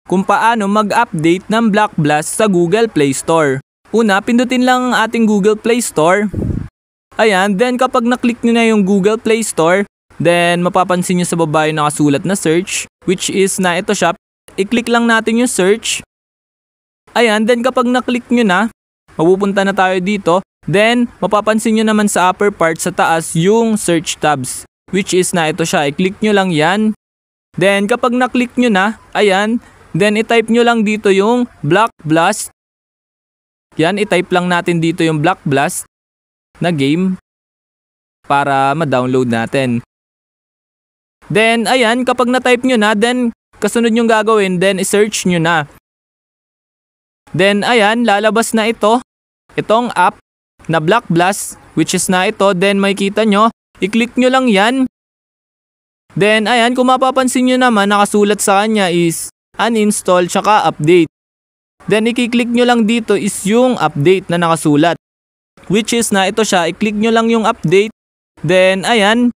kung paano mag-update ng Block Blast sa Google Play Store. Una, pindutin lang ang ating Google Play Store. Ayan, then kapag na-click nyo na yung Google Play Store, then mapapansin nyo sa baba yung nakasulat na search, which is na ito siya. I-click lang natin yung search. Ayan, then kapag na-click nyo na, mapupunta na tayo dito. Then, mapapansin nyo naman sa upper part sa taas yung search tabs, which is na ito siya. I-click nyo lang yan. Then, kapag na-click nyo na, ayan, then i-type nyo lang dito yung Block Blast. Yan, i-type lang natin dito yung Block Blast na game para ma-download natin. Then, ayan, kapag na-type nyo na, then kasunod yung gagawin, then i-search nyo na. Then, ayan, lalabas na itong app na Block Blast, which is na ito. Then, makikita nyo, i-click nyo lang yan. Then, ayan, kung mapapansin nyo naman, nakasulat sa kanya is uninstall tsaka update. Then, i-click nyo lang dito is yung update na nakasulat, which is na ito siya. I-click nyo lang yung update. Then, ayan,